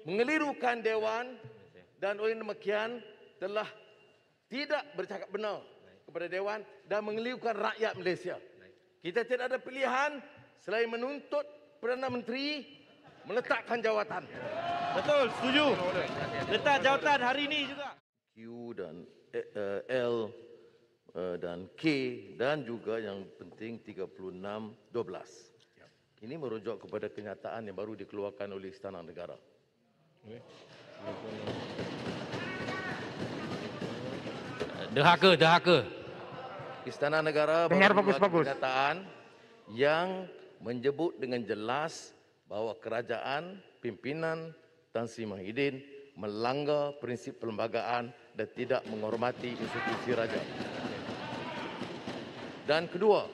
mengelirukan Dewan dan oleh demikian telah tidak bercakap benar kepada Dewan dan mengelirukan rakyat Malaysia. Kita tidak ada pilihan selain menuntut Perdana Menteri meletakkan jawatan. Betul, setuju. Letak jawatan hari ini juga. Q dan L dan K dan juga yang penting 3612. Ini merujuk kepada kenyataan yang baru dikeluarkan oleh Istana Negara. Derhaka. Istana Negara Dengar baru bagus-bagus. kenyataan yang menyebut dengan jelas bahawa kerajaan pimpinan Tan Sri Mahidin melanggar prinsip perlembagaan dan tidak menghormati institusi raja. Dan kedua,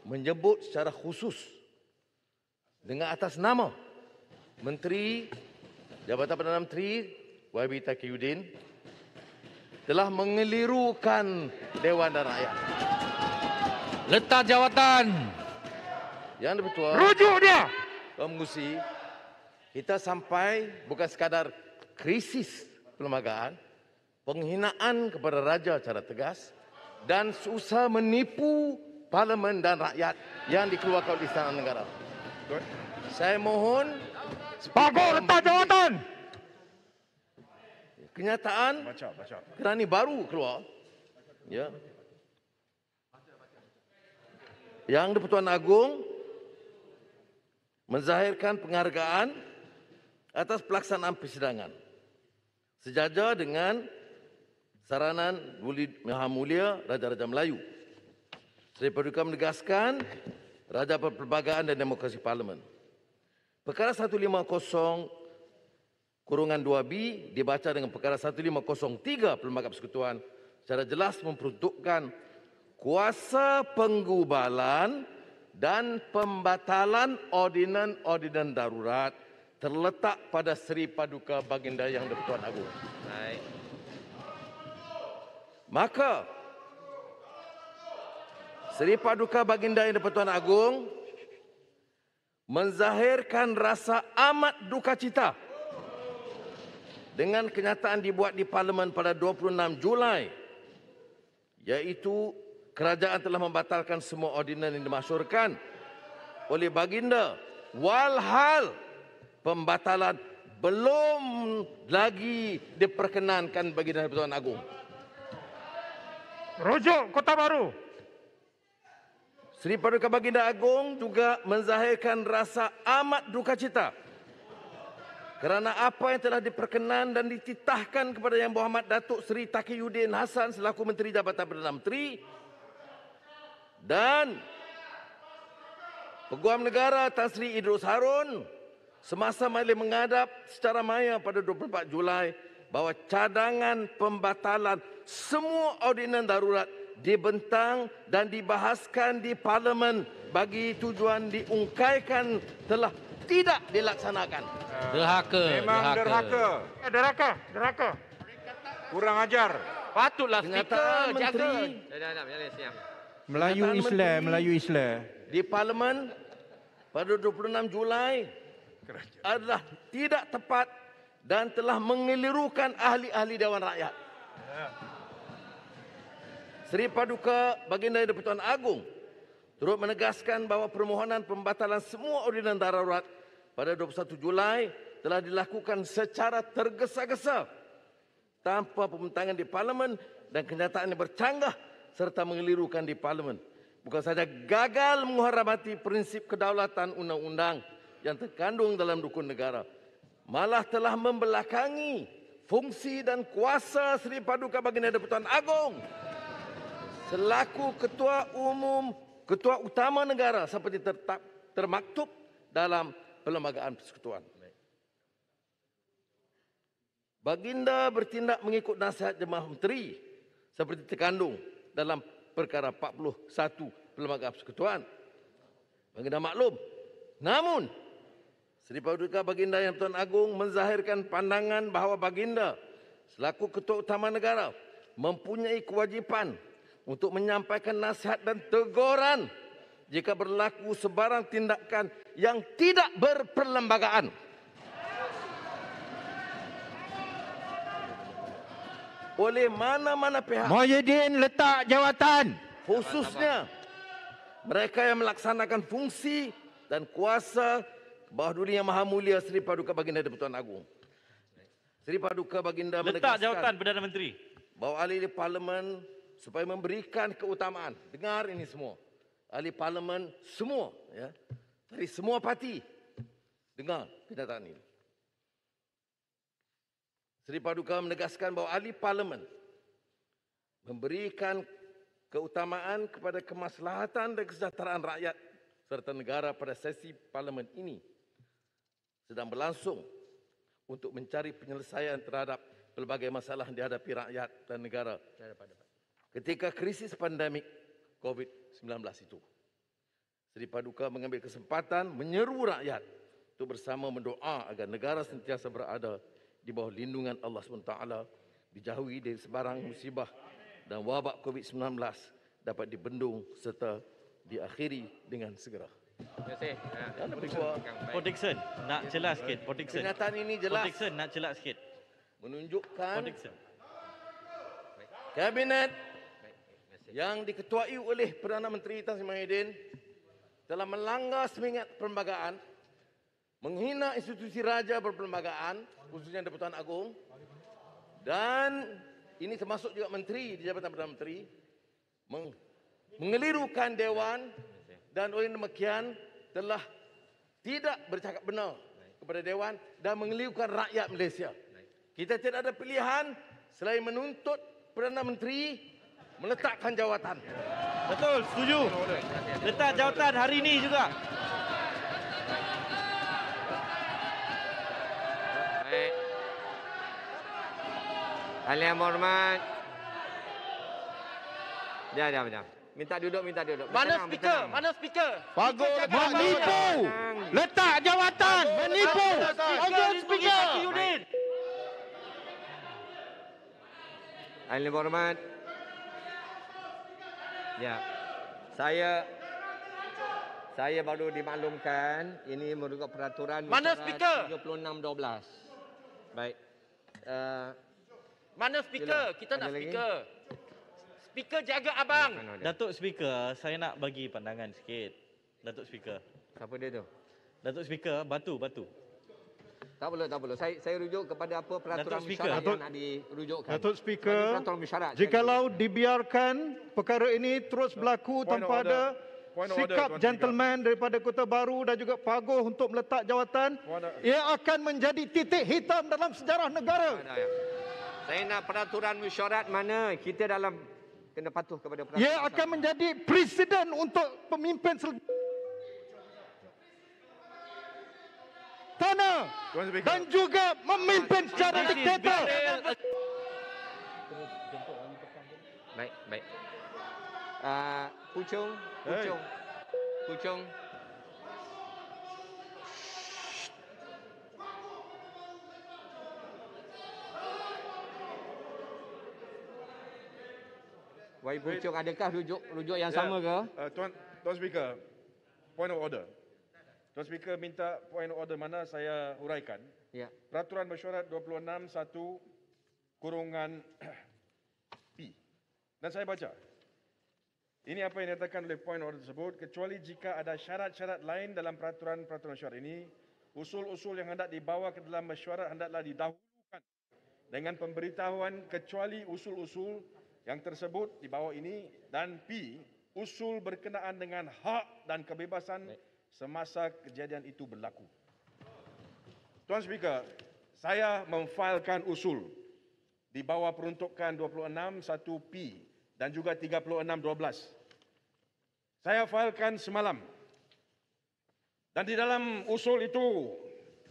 menyebut secara khusus dengan atas nama Menteri Jabatan Perdana Menteri YB Taqiyuddin telah mengelirukan Dewan dan rakyat. Letak jawatan. Yang Dipertua, Rujuk dia. Tuan Mengusi, kita sampai bukan sekadar krisis perlembagaan, penghinaan kepada raja secara tegas dan usaha menipu parlimen dan rakyat yang dikeluarkan oleh Istana Negara. Saya mohon Bagus, letak jawatan. kenyataan kerana ini baru keluar. Ya. Yang di-Pertuan Agong menzahirkan penghargaan atas pelaksanaan persidangan sejajar dengan saranan Maha Mulia Raja-Raja Melayu. Seri Paduka menegaskan Raja Perlembagaan dan Demokrasi Parlimen. Perkara 150-2B dibaca dengan perkara 1503 Perlembagaan Persekutuan secara jelas memperuntukkan kuasa penggubalan dan pembatalan ordinan-ordinan darurat terletak pada Seri Paduka Baginda Yang di-Pertuan Agong. Baik. Maka Seri Paduka Baginda Yang di-Pertuan Agong menzahirkan rasa amat duka cita dengan kenyataan dibuat di Parlimen pada 26 Julai, iaitu kerajaan telah membatalkan semua ordinan yang dimasyurkan oleh Baginda walhal pembatalan belum lagi diperkenankan Baginda Yang-di-Pertuan Agong. Rujuk Kota Baru. Seri Paduka Baginda Agong juga menzahirkan rasa amat duka cita kerana apa yang telah diperkenan dan dititahkan kepada Yang Berhormat Datuk Seri Taqiyuddin Hassan selaku Menteri Jabatan Perdana Menteri dan Peguam Negara Tan Sri Idrus Harun semasa majlis menghadap secara maya pada 24 Julai bahawa cadangan pembatalan semua ordinan darurat dibentang dan dibahaskan di Parlimen bagi tujuan diungkaikan telah tidak dilaksanakan. Derhaka. Memang derhaka. Derhaka. Kurang ajar. Patutlah Kenyataan speaker jaga. Menteri Melayu Islam. di Parlimen pada 26 Julai adalah tidak tepat dan telah mengelirukan ahli-ahli Dewan Rakyat. Seri Paduka Baginda Yang di-Pertuan Agong turut menegaskan bahawa permohonan pembatalan semua ordinan darurat pada 21 Julai telah dilakukan secara tergesa-gesa tanpa pembentangan di Parlimen dan kenyataan yang bercanggah serta mengelirukan di Parlimen. Bukan sahaja gagal menghormati prinsip kedaulatan undang-undang yang terkandung dalam rukun negara, malah telah membelakangi fungsi dan kuasa Seri Paduka Baginda Yang di-Pertuan Agong selaku Ketua Utama Negara seperti termaktub dalam Perlembagaan Persekutuan. Baginda bertindak mengikut nasihat Jemaah Menteri seperti terkandung dalam perkara 41 Perlembagaan Persekutuan. Baginda maklum. Namun, Seri Paduka Baginda Yang di-Pertuan Agong menzahirkan pandangan bahawa Baginda selaku Ketua Utama Negara mempunyai kewajipan untuk menyampaikan nasihat dan teguran jika berlaku sebarang tindakan yang tidak berperlembagaan. oleh mana-mana pihak, Muhyiddin letak jawatan. khususnya mereka yang melaksanakan fungsi dan kuasa bawah dunia Maha Mulia Seri Paduka Baginda di-Pertuan Agong. Seri Paduka Baginda Letak jawatan menegaskan Perdana Menteri. bahawa ahli Parlimen supaya memberikan keutamaan. Dengar ini semua. Ahli Parlimen semua, ya, dari semua parti. Dengar kenyataan ini. Seri Paduka menegaskan bahawa ahli Parlimen memberikan keutamaan kepada kemaslahatan dan kesejahteraan rakyat serta negara pada sesi Parlimen ini sedang berlangsung untuk mencari penyelesaian terhadap pelbagai masalah yang dihadapi rakyat dan negara ketika krisis pandemik COVID-19 itu. Seri Paduka mengambil kesempatan menyeru rakyat untuk bersama mendoa agar negara sentiasa berada di bawah lindungan Allah SWT, dijauhi dari sebarang musibah dan wabak COVID-19 dapat dibendung serta diakhiri dengan segera. Terima kasih. Dan lebih kurang, Dixon, nak jelas sikit. Dixon. kenyataan ini jelas Dixon, nak jelas sikit. menunjukkan Dixon. Kabinet yang diketuai oleh Perdana Menteri Tan Sri Muhyiddin telah melanggar semangat perlembagaan, menghina institusi raja berperlembagaan, khususnya di-Pertuan Agong, dan ini termasuk juga menteri di Jabatan Perdana Menteri, mengelirukan Dewan dan oleh demikian telah tidak bercakap benar kepada Dewan dan mengelirukan rakyat Malaysia. Kita tidak ada pilihan selain menuntut Perdana Menteri meletakkan jawatan. Betul, setuju. Letak jawatan hari ini juga. Baik. Ahli yang berhormat. Jom. Minta duduk. Mana speaker? Mana speaker? Bagus. Menipu. Letak jawatan. Menipu. Speaker. Ahli yang berhormat. Ya. Saya baru dimaklumkan ini merupakan peraturan Mana mesyuarat speaker? 76/12. Baik. Mana speaker? Sila. Kita nak Ada lagi? speaker. Speaker jaga abang. Mana dia? Datuk Speaker, saya nak bagi pandangan sikit. Datuk Speaker. Siapa dia tu? Datuk Speaker, batu. Tak perlu. Saya rujuk kepada apa peraturan Datuk Speaker. mesyuarat yang nak dirujukkan. Datuk Bagi Speaker, peraturan mesyuarat. jikalau dibiarkan perkara ini terus berlaku tanpa ada sikap gentleman daripada Kota Baru dan juga Pagoh untuk meletak jawatan, ia akan menjadi titik hitam dalam sejarah negara. Saya nak peraturan mesyuarat mana kita dalam kena patuh kepada peraturan. Ia akan menjadi presiden untuk pemimpin tanah dan juga memimpin secara diktator. Baik. Pucung. Wai Pucung, adakah rujuk yang sama ke? Tuan Speaker, point of order. Tuan Speaker minta point of order mana saya huraikan. Ya. Peraturan Mesyuarat 26(1) kurungan P. Dan saya baca. Ini apa yang dinyatakan oleh point order tersebut, kecuali jika ada syarat-syarat lain dalam peraturan mesyuarat ini, usul-usul yang hendak dibawa ke dalam mesyuarat hendaklah didahulukan dengan pemberitahuan kecuali usul-usul yang tersebut di bawah ini, dan P, usul berkenaan dengan hak dan kebebasan semasa kejadian itu berlaku. Tuan Speaker, saya memfailkan usul di bawah peruntukan 26(1)P dan juga 36(12). Saya failkan semalam. Dan di dalam usul itu,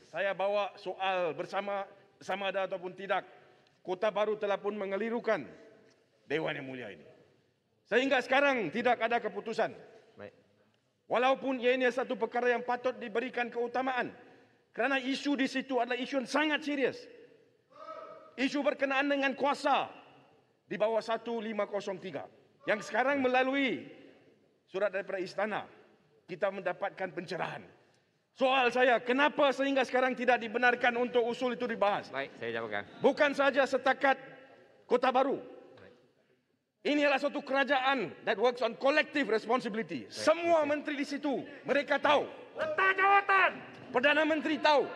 saya bawa soal bersama ada ataupun tidak. Kota Baru telah pun mengelirukan Dewan Yang Mulia ini. Sehingga sekarang tidak ada keputusan. Baik. Walaupun ia ini satu perkara yang patut diberikan keutamaan. Kerana isu di situ adalah isu yang sangat serius. Isu berkenaan dengan kuasa di bawah 1503. Yang sekarang melalui surat daripada istana, kita mendapatkan pencerahan. Soal saya, kenapa sehingga sekarang tidak dibenarkan untuk usul itu dibahas? Baik, saya jawabkan. Bukan saja setakat Kota Baru. Ini adalah suatu kerajaan that works on collective responsibility. Semua menteri di situ, mereka tahu. Letak jawatan. Perdana Menteri tahu.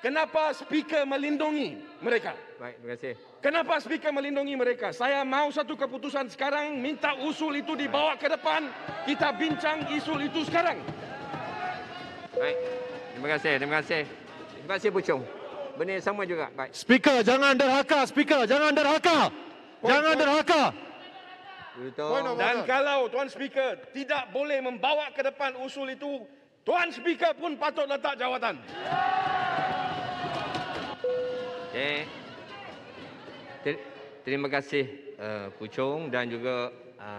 Kenapa speaker melindungi mereka? Baik, terima kasih. Kenapa speaker melindungi mereka? Saya mau satu keputusan sekarang, minta usul itu dibawa ke depan. Kita bincang usul itu sekarang. Baik. Terima kasih, terima kasih. Terima kasih Puchong. Benda yang sama juga. Baik. Speaker, jangan derhaka. Speaker, jangan derhaka. Jangan derhaka. Betul. Dan kalau Tuan Speaker tidak boleh membawa ke depan usul itu, Tuan Speaker pun patut letak jawatan. Okay. Terima kasih Puchong dan juga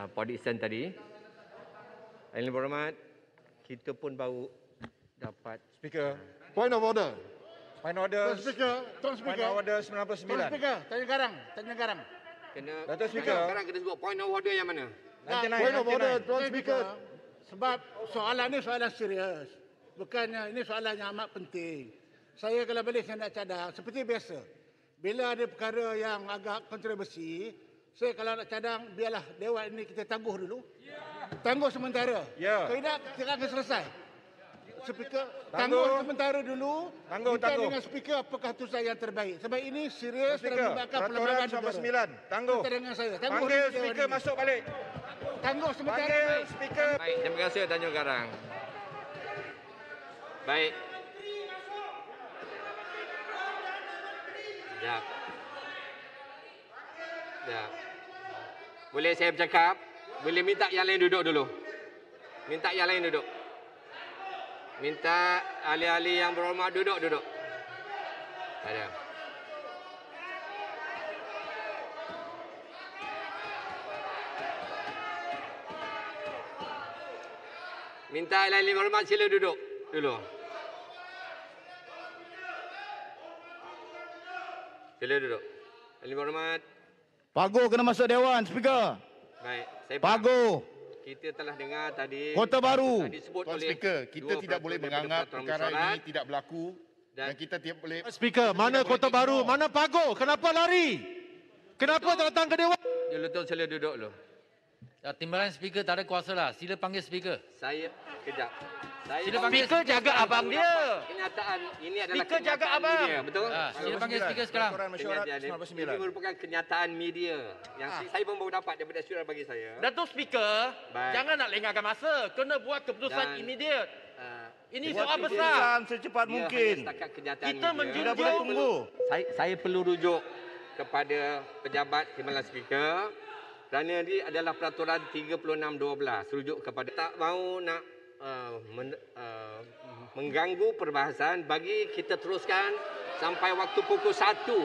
Pak Dixon tadi. Yang berhormat, kita pun baru dapat Speaker. Point of order. Point order. Tuan Point Speaker. order Tuan 99. Speaker, tanya garang. kena Datuk Speaker. sekarang kena sebut point of order yang mana? Nanti naik, Point of nanti order, naik. Tuan Speaker. Sebab soalan ni soalan serius. Bukannya ini soalan yang amat penting. Saya kalau boleh saya nak cadang seperti biasa. Bila ada perkara yang agak kontroversi, saya kalau nak cadang biarlah dewan ini kita tangguh dulu. Tangguh sementara. Ya. Kalau tidak kita akan selesai. Speaker, Tangguh. tangguh sementara dulu. Tangguh, Kita tangguh. dengan speaker apakah keputusan yang terbaik. Sebab ini serius Speaker, dan menyebabkan peraturan pelanggaran negara. 99. Tangguh. Kita dengan saya. Tangguh Panggil dulu dewan speaker ini. masuk balik. Tangguh sementara. Panggil speaker. Baik, terima kasih Tanjung Karang. Baik. Sekejap. Sekejap. Boleh saya bercakap? Boleh minta yang lain duduk dulu. Minta yang lain duduk. Minta ahli-ahli yang berhormat duduk. Ada. Minta ahli-ahli berhormat sila duduk dulu. Sila duduk. Ahli berhormat. Pago kena masuk dewan, speaker. Baik, saya faham. Pago. Kita telah dengar tadi Kota Baru. tadi disebut Tuan oleh Speaker, kita dua tidak boleh peraturan menganggap peraturan perkara mesyuarat ini tidak berlaku dan kita tidak boleh. Speaker, mana tidak Kota boleh Baru? ignore. Mana Pago? Kenapa lari? Kenapa tak datang ke dewan? Leton sila duduk dulu. Timbalan speaker tak ada kuasa lah. Sila panggil speaker. Saya kejap. Saya Sila panggil Speaker jaga abang dia. kenyataan ini adalah Speaker jaga kenyataan abang. media, betul? Sila panggil speaker sekarang. Peraturan mesyuarat Kenyataan- 99. Ini merupakan kenyataan media yang saya pun baru dapat daripada surat bagi saya. Datuk Speaker, Baik. jangan nak lengahkan masa. Kena buat keputusan Dan- immediate. Uh, Ini Buat soal besar. keputusan secepat dia mungkin. hanya setakat kenyataan Kita media. menjunjung- Tidak boleh tunggu. Saya perlu rujuk kepada pejabat Timbalan Speaker kerana ini adalah peraturan 36/12 rujuk kepada tak mau nak mengganggu perbahasan bagi kita teruskan sampai waktu pukul 1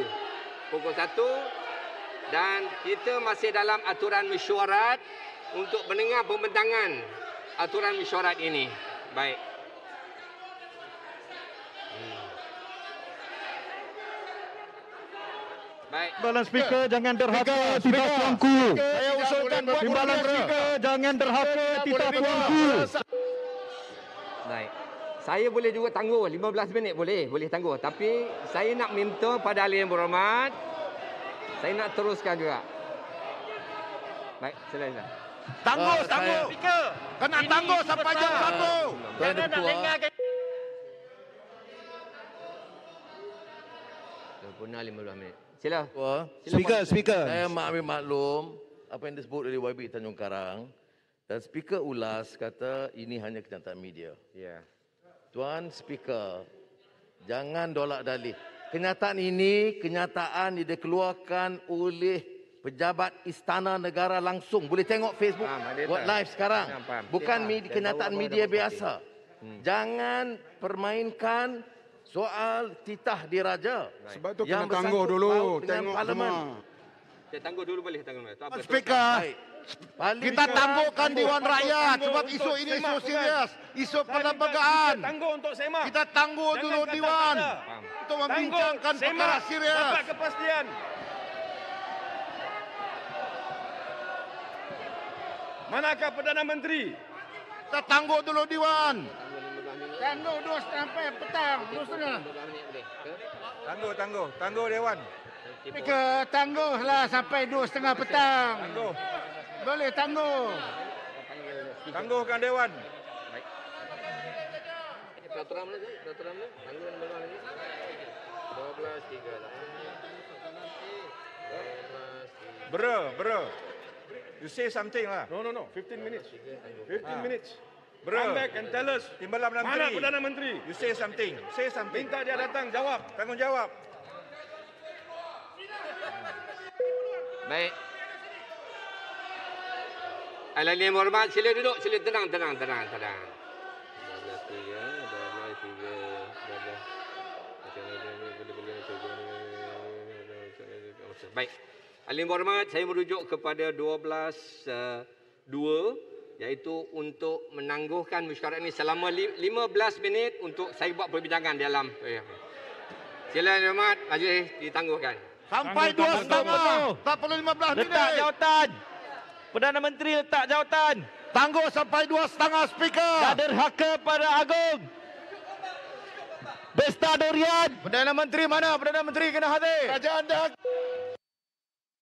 dan kita masih dalam aturan mesyuarat untuk mendengar pembentangan aturan mesyuarat ini. Baik. Baik. Timbalan speaker, jangan derhaka. Tidak tuanku. Saya usulkan buat Timbalan speaker, jangan derhaka. Tidak tuanku. Baik. Saya boleh juga tangguh 15 minit boleh tangguh. Tapi saya nak minta pada ahli yang berhormat, saya nak teruskan juga. Baik, sila. Tangguh. Speaker, Kena ini tangguh isu sampai besar. jam 1. Jangan nak lengahkan. Sempurna 15 minit. Sila. Speaker. Saya mengambil maklum apa yang disebut oleh YB Tanjung Karang dan Speaker ulas kata ini hanya kenyataan media. Ya. Tuan Speaker, jangan dolak dalih. Kenyataan ini kenyataan yang dikeluarkan oleh pejabat Istana Negara langsung. Boleh tengok Facebook Faham, ada buat tak? live sekarang. Faham. Bukan Dia faham. kenyataan Dan tahu media apa biasa. Jangan permainkan soal titah diraja. Sebab tu Yang kena tangguh bersangkut dulu. paut dengan Tengok parlimen. semua. Saya tangguh dulu boleh tangguh. Tu apa? Speaker. Baik. Parlimen- Kita tangguhkan Dewan Rakyat tangguh sebab untuk isu ini isu semak, serius. Isu Saya perlembagaan. minta tangguh untuk semak. Kita tangguh Jangan dulu kata Dewan kata. untuk membincangkan Tangguh, perkara semak, serius. dapat kepastian. Manakah Perdana Menteri? Kita tangguh dulu Dewan. Tangguh 2 sampai petang. 2:30. 15 minit boleh ke? Tangguh Dewan. Speaker, tangguhlah sampai 2:30 petang. Tangguh. Boleh tangguh. Tangguhkan Dewan. Peraturan mana tu? Peraturan mana? Tangguh nombor lagi. 12:3. Bro. You say something lah. No. 15 minutes. 15 minutes. Bro. Come back and tell us. Timbalan Menteri. Mana Perdana Menteri? You say something. Say something. Minta dia datang jawab. Tanggungjawab. Baik. Ahli yang berhormat, sila duduk. Sila tenang. 12:3. Baik. Ahli yang berhormat, saya merujuk kepada 12:2 iaitu untuk menangguhkan mesyuarat ini selama 15 minit untuk saya buat perbincangan dalam. Sila Ahli yang berhormat, majlis ditangguhkan. Sampai 2:30. Tak perlu 15 minit. Letak jawatan. Perdana Menteri letak jawatan. Tangguh sampai 2:30, Speaker. Kader haka pada Agong. Pesta Durian. Perdana Menteri mana? Perdana Menteri kena hadir. Kerajaan dah.